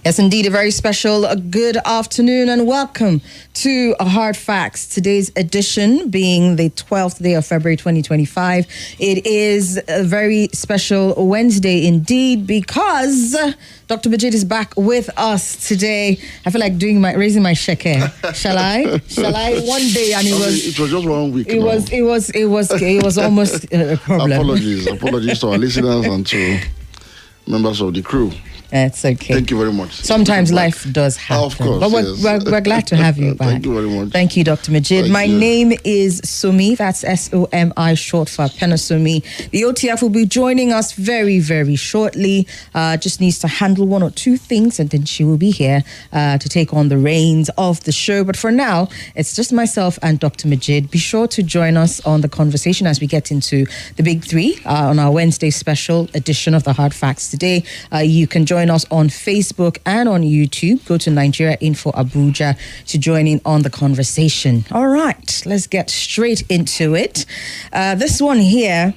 Yes, indeed, a very special good afternoon and welcome to Hard Facts. Today's edition being the 12th day of February 2025. It is a very special Wednesday indeed because Dr. Majeed is back with us today. I feel like raising my shekel. Shall I? One day, and it was just 1 week. It was almost a problem. Apologies to our listeners and to members of the crew. It's okay. Thank you very much. Sometimes life does happen. Of course, but we're glad to have you back. Thank you very much. Thank you, Dr. Majeed. My name is Somi. That's Somi, short for Somi. The OTF will be joining us very, very shortly. Just needs to handle one or two things, and then she will be here to take on the reins of the show. But for now, it's just myself and Dr. Majeed. Be sure to join us on the conversation as we get into the big three on our Wednesday special edition of the Hard Facts today. You can join us on Facebook and on YouTube. Go to Nigeria Info Abuja to join in on the conversation. All right, let's get straight into it. This one here,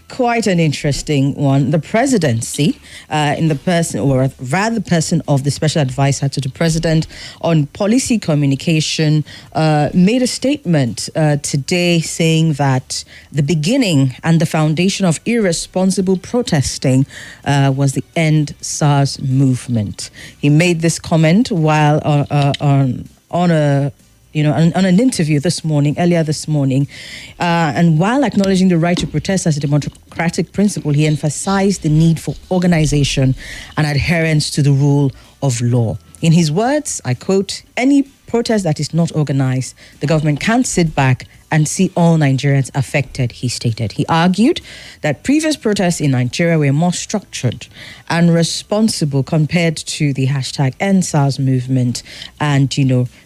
quite an interesting one. The presidency, in the person, or rather the person of the special advisor to the president on policy communication, made a statement today saying that the beginning and the foundation of irresponsible protesting was the End SARS movement. He made this comment while on an interview earlier this morning, and while acknowledging the right to protest as a democratic principle, he emphasized the need for organization and adherence to the rule of law. In his words, I quote, "Any protest that is not organized, the government can't sit back and see all Nigerians affected," he stated. He argued that previous protests in Nigeria were more structured and responsible compared to the hashtag End SARS movement. And,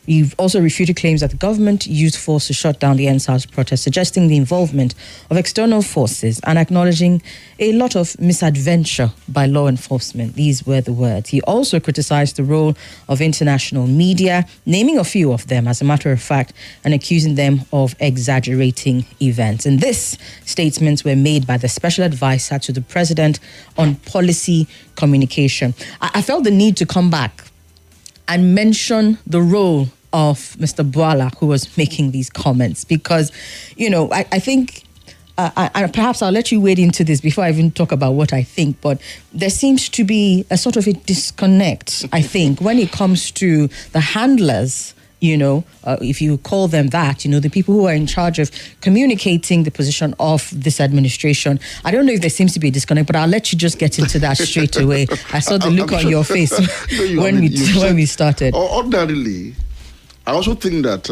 you've also refuted claims that the government used force to shut down the End SARS protest, suggesting the involvement of external forces and acknowledging a lot of misadventure by law enforcement. These were the words. He also criticized the role of international media, naming a few of them, as a matter of fact, and accusing them of exaggerating events. And these statements were made by the special advisor to the president on policy communication. I felt the need to come back and mention the role of Mr. Bwala, who was making these comments, because, I think, perhaps I'll let you wade into this before I even talk about what I think, but there seems to be a sort of a disconnect, I think, when it comes to the handlers, if you call them that, the people who are in charge of communicating the position of this administration. I don't know if there seems to be a disconnect, but I'll let you just get into that straight away. I saw the look on your face when we started. Ordinarily, I also think that,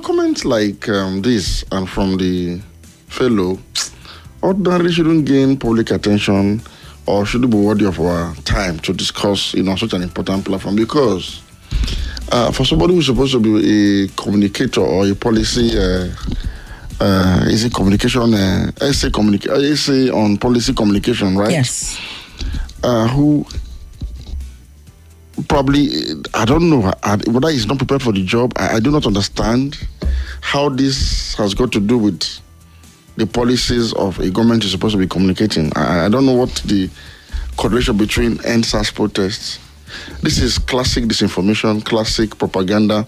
comments like this and from the fellow ordinarily shouldn't gain public attention or shouldn't be worthy of our time to discuss, such an important platform, because for somebody who's supposed to be a communicator or a policy, is it communication, essay on policy communication, right? Yes. Who probably, I don't know whether he's not prepared for the job. I do not understand how this has got to do with the policies of a government is supposed to be communicating. I don't know what the correlation between End SARS protests. This is classic disinformation, classic propaganda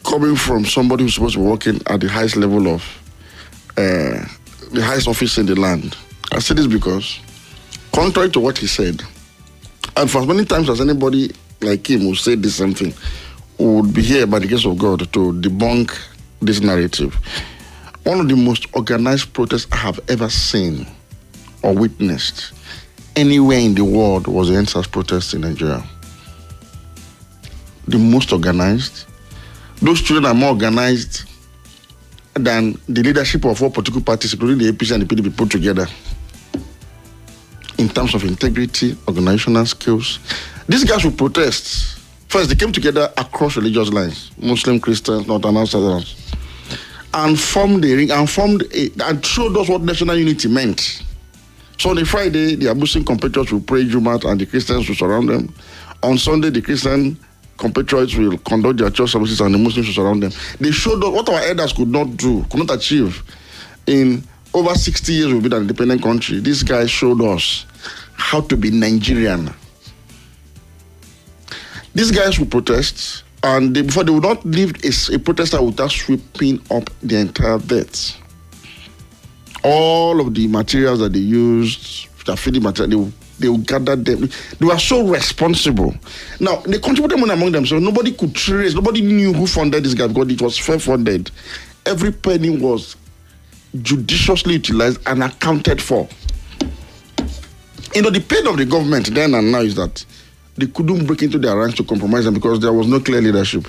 coming from somebody who's supposed to be working at the highest level of the highest office in the land. I say this because, contrary to what he said, and for as many times as anybody like him who said the same thing would be here by the grace of God to debunk this narrative, one of the most organized protests I have ever seen or witnessed anywhere in the world was the End SARS protest in Nigeria. The most organized. Those children are more organized than the leadership of all political parties, including the APC and the PDP put together, in terms of integrity, organizational skills. These guys will protest. First, they came together across religious lines, Muslim, Christians, Northern and Southerners, and formed a ring and showed us what national unity meant. So on a Friday, the Muslim compatriots will pray Jumat and the Christians will surround them. On Sunday, the Christian compatriots will conduct their church services and the Muslims will surround them. They showed us what our elders could not do, could not achieve in over 60 years we've been an independent country. These guys showed us how to be Nigerian. These guys will protest, and before they would not leave a protester without sweeping up the entire debt. All of the materials that they used, the feeding material, they will gather them. They were so responsible. Now, they contributed money among themselves. Nobody could trace, nobody knew who funded this guy because it was fair funded. Every penny was judiciously utilized and accounted for. The pain of the government then and now is that they couldn't break into their ranks to compromise them because there was no clear leadership.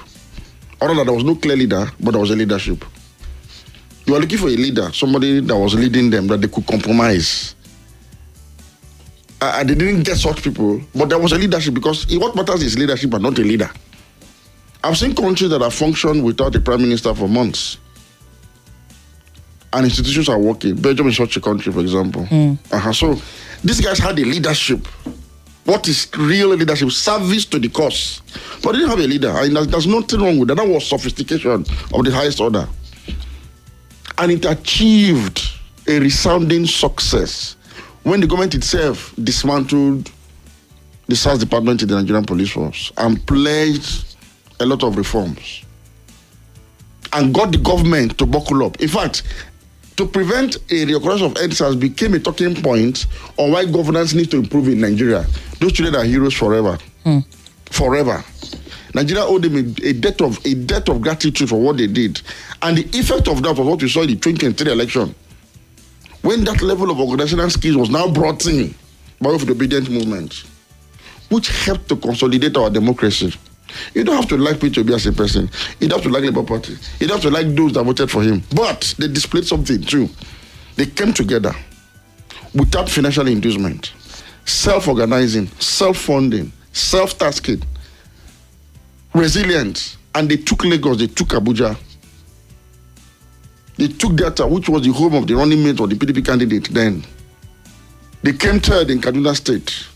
Other than there was no clear leader, but there was a leadership. You are looking for a leader, somebody that was leading them, that they could compromise. They didn't get such people, but there was a leadership because what matters is leadership and not a leader. I've seen countries that have functioned without a prime minister for months. And institutions are working. Belgium is such a country, for example. So these guys had a leadership. What is real leadership? Service to the cause. But they didn't have a leader. And there's nothing wrong with that. That was sophistication of the highest order. And it achieved a resounding success when the government itself dismantled the SARS department in the Nigerian police force and pledged a lot of reforms and got the government to buckle up. In fact, to prevent a reoccurrence of End SARS became a talking point on why governance needs to improve in Nigeria. Those children are heroes forever. Forever. Nigeria owed them a debt of gratitude for what they did. And the effect of that was what we saw in the 2023 election. When that level of organizational skills was now brought in by the obedient movement, which helped to consolidate our democracy. You don't have to like Peter Obi as a person. You don't have to like Labour Party. You don't have to like those that voted for him. But they displayed something too. They came together without financial inducement, self-organizing, self-funding, self-tasking, resilient, and they took Lagos, they took Abuja. They took Delta, which was the home of the running mate or the PDP candidate then. They came third in Kaduna State.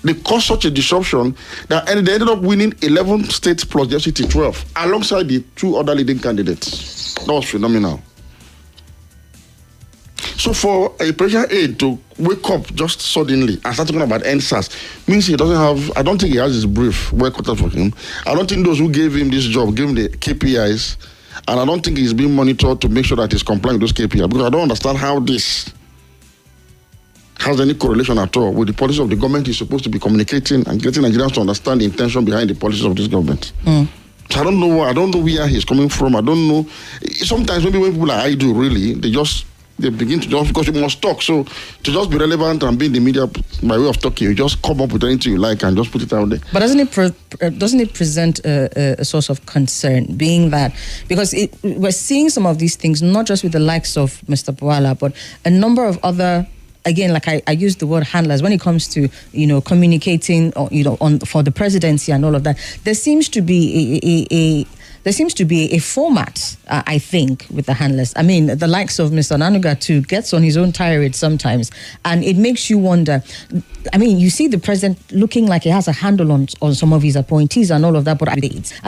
They caused such a disruption that they ended up winning 11 states plus the FCT 12, alongside the two other leading candidates. That was phenomenal. So for a presidential aide to wake up just suddenly and start talking about End SARS means he doesn't have, I don't think he has his brief well cut out for him. I don't think those who gave him this job gave him the KPIs, and I don't think he's being monitored to make sure that he's complying with those KPIs, because I don't understand how this has any correlation at all with the policy of the government is supposed to be communicating and getting Nigerians to understand the intention behind the policies of this government. So I don't know where he's coming from. I don't know. Sometimes maybe when people like I do really, they begin to just, because you must talk. So to just be relevant and be in the media by way of talking, you just come up with anything you like and just put it out there. But doesn't it present a source of concern, being that, because we're seeing some of these things, not just with the likes of Mr. Bwala, but a number of other, again, like I use the word handlers when it comes to, communicating, for the presidency and all of that. There seems to be a format, I think, with the handlers. I mean, the likes of Mr. Nanuga too gets on his own tirade sometimes, and it makes you wonder. I mean, you see the president looking like he has a handle on some of his appointees and all of that, but I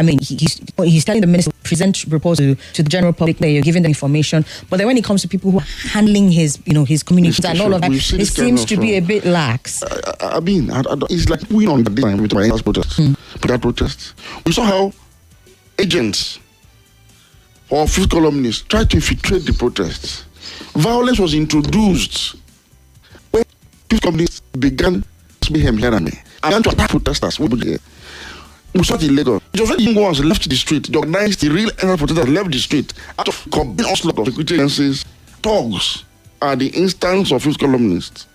mean, he's telling the minister to present reports to the general public, you're giving them information, but then when it comes to people who are handling his communications and all of that, it seems to be a bit lax. I mean, it's like we on the time with my protests. We saw how agents or fifth columnists tried to infiltrate the protests. Violence was introduced when fifth columnists began to be here and there. And to attack protesters. We saw it in Lagos. It was when the young ones left the street. The organized, the real protesters left the street out of combined onslaught of security agencies. Thugs are the instance of fifth columnists.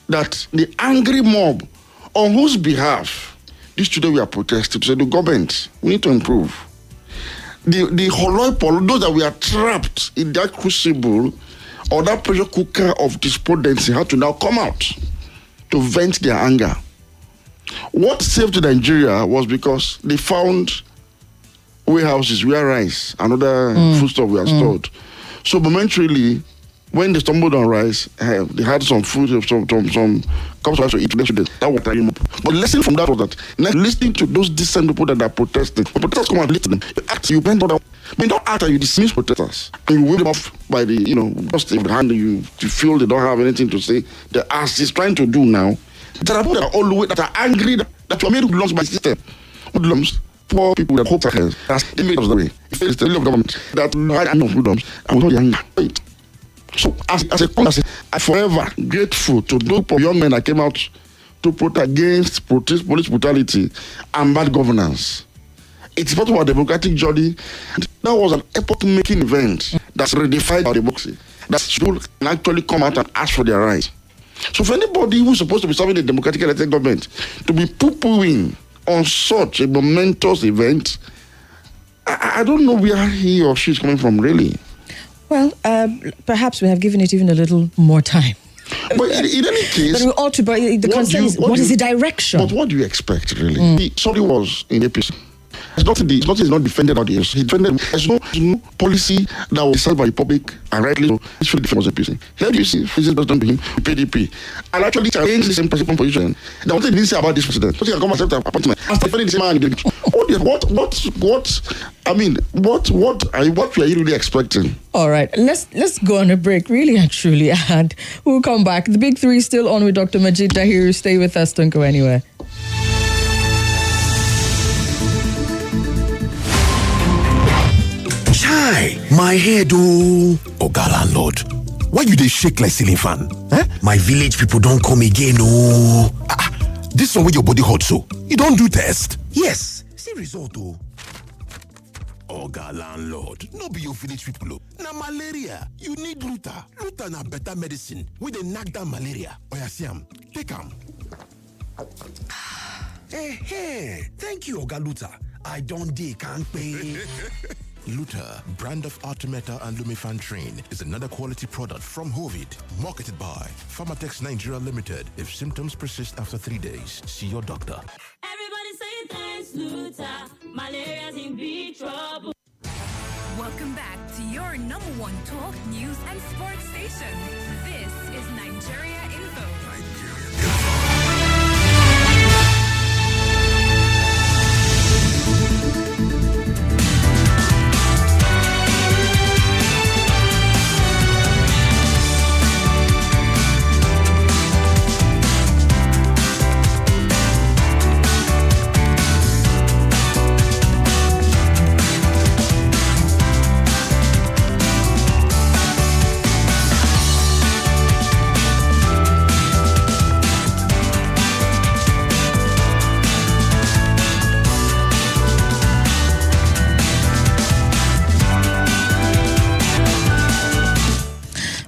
That the angry mob on whose behalf this today we are protesting to say the government, we need to improve. The hollow those that we are trapped in that crucible or that pressure cooker of despondency had to now come out to vent their anger. What saved Nigeria was because they found warehouses where rice and other foodstuff were stored. So momentarily, when they stumbled on rice, they had some food, some comes to us to eat next day. That was time. But lesson from that was that listening to those decent people that are protesting. When protesters come and listen, you act, you bend down. I mean, don't act and you dismiss protesters. And you wave them off by the, just in the hand, you feel they don't have anything to say. The ass is trying to do now. There are people that are all the way, that are angry that you are made who belongs to my system. Who belongs poor people that hope for help. That's the made us that way. If it's the will of government that I know who belongs, I will not be angry. So as a policy, I'm forever grateful to those young men that came out to protest against police brutality and bad governance. It's part of our democratic journey. That was an epoch-making event that's redefined our democracy. That should actually come out and ask for their rights. So for anybody who's supposed to be serving the democratically elected government to be poo-pooing on such a momentous event, I don't know where he or she is coming from, really. Well, perhaps we have given it even a little more time. But in any case... But we ought to... But the concern is, what is the direction? But what do you expect, really? Somebody was in APC. Nothing is not defended about this. He defended. There's no policy that was decided by the public and rightly so. It's really defense of APC. Here you see, this was done to him, PDP, and actually changed the same position. The one thing he didn't say about this president, so he can come and accept the appointment and defending the same man. What are you really expecting? All right, let's go on a break, really and truly, and we'll come back. The big three is still on with Dr. Majeed Dahiru. Stay with us, don't go anywhere. Chai, my head oh. Oga landlord, why you dey shake like ceiling fan? Eh? My village people don't come again oh. This one with your body hot so. You don't do test? Yes, see result oh. Oga landlord, no be your village people oh. Na malaria, you need Luta. Luta na better medicine wey dey knack down malaria. Oya see am, take am. Hey, thank you Oga Luta. I don't dey kampe. Luta, brand of Artemata and Lumefantrine, is another quality product from Hovid, marketed by Pharmatex Nigeria Limited. If symptoms persist after 3 days, see your doctor. Everybody say thanks, Luta. Malaria's in big trouble. Welcome back to your number one talk, news, and sports station. This is Nigeria Info.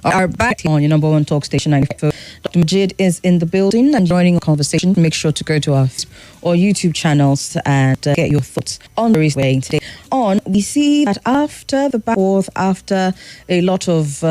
Are back on your number one talk station 95. Dr. Majeed is in the building and joining a conversation. Make sure to go to our YouTube channels and get your thoughts on the reason today. We see that after the back and forth, after a lot of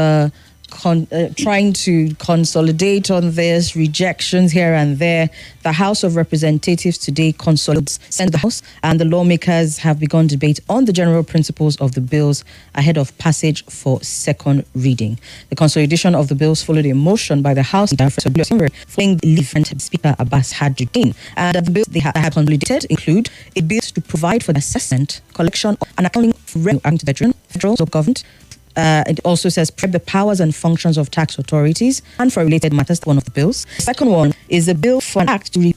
trying to consolidate on this, rejections here and there, the House of Representatives today consolidates the House, and the lawmakers have begun debate on the general principles of the bills ahead of passage for second reading. The consolidation of the bills followed a motion by the House Leader following the leave and Speaker Abbas Hajuddin. And the bills they have consolidated include a bill to provide for the assessment, collection, and accounting for revenue to federal government. It also says the powers and functions of tax authorities and for related matters. One of the bills. The second one is a bill for an act to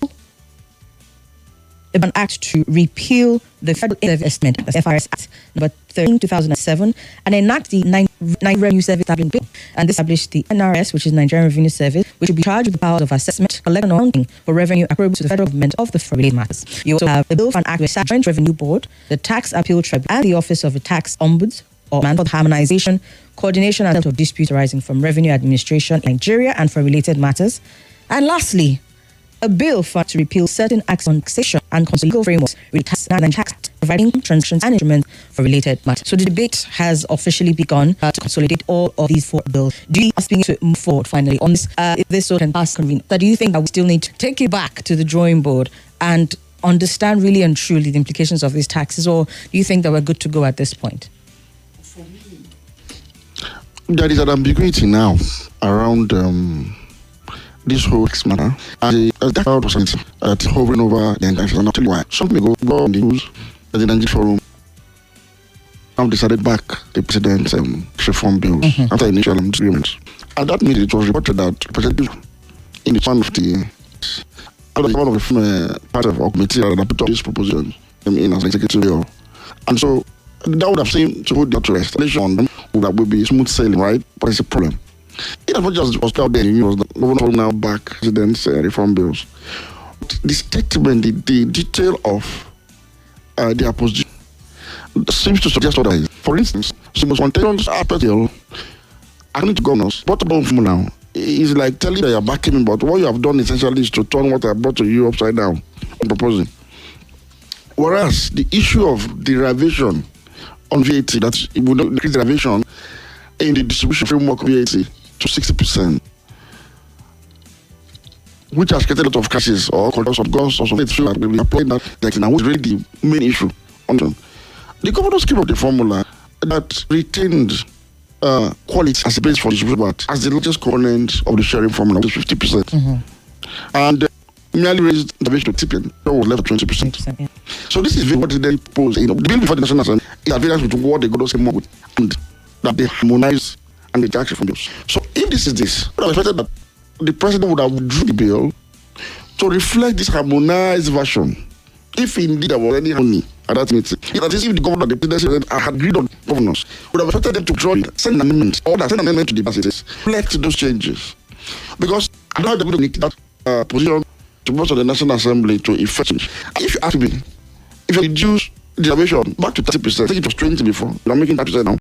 repeal the Federal Service Estimate, the FRS Act number 13, 2007, and enact the Nigerian Revenue Service Establishment Bill, and established the NRS, which is Nigerian Revenue Service, which will be charged with the powers of assessment, collection, and accounting for revenue applicable to the federal government of the related matters. You also have a bill for an act to establish the Joint Revenue Board, the Tax Appeal Tribunal, and the Office of a Tax Ombuds, or for harmonization, coordination, and settlement of disputes arising from revenue administration in Nigeria and for related matters. And lastly, a bill to repeal certain acts on taxation and legal frameworks and tax, providing transactions and instruments for related matters. So the debate has officially begun to consolidate all of these four bills. Do you think to move forward finally on this? If this so can pass convene, do you think that we still need to take it back to the drawing board and understand really and truly the implications of these taxes, or do you think that we're good to go at this point? There is an ambiguity now around this whole matter, and that crowd was hovering over the entire. And I'll tell you why. Something go on the news at the Nigerian Forum. Now decided back the president's reform bills after initial disagreements. And that means it was reported that President in the one of the part of our committee that put up this proposition in as an executive bill. And so that would have seemed to hold the rest. On them would be smooth sailing, right? But it's a problem. It was just was out there in news that governor now back president's reform bills. The statement, the detail of the opposition seems to suggest otherwise. For instance, the most contentious appeal, according to governors, what about now? Is like telling that you're backing me, but what you have done essentially is to turn what I brought to you upside down on proposing. Whereas the issue of derivation on VAT, that it would increase derivation in the distribution framework of VAT to 60%, which has created a lot of crashes or controls of guns or something that we are playing that like now is really the main issue. The governors came up with the formula that retained quality as a base for distribution, but as the largest component of the sharing formula, which is 50%. And merely raised the base to tipping, that was left at 20%. Yeah. So this is what they propose. The bill before the National Assembly is at variance with what the governors came up with, and that they harmonize and they tax from bills. So if this is this, I expected that the president would have withdrawn the bill to reflect this harmonized version. If indeed there was any harmony at that meeting, that is, if the governor, the president had agreed on governors, would have expected them to draw it, send an amendment, or send an amendment to the basis, reflect those changes. Because I don't have the ability to make that position to most of the National Assembly to effect change. If you ask me, if you reduce the derivation back to 30%, I think it was 20 before, you're making 30% now.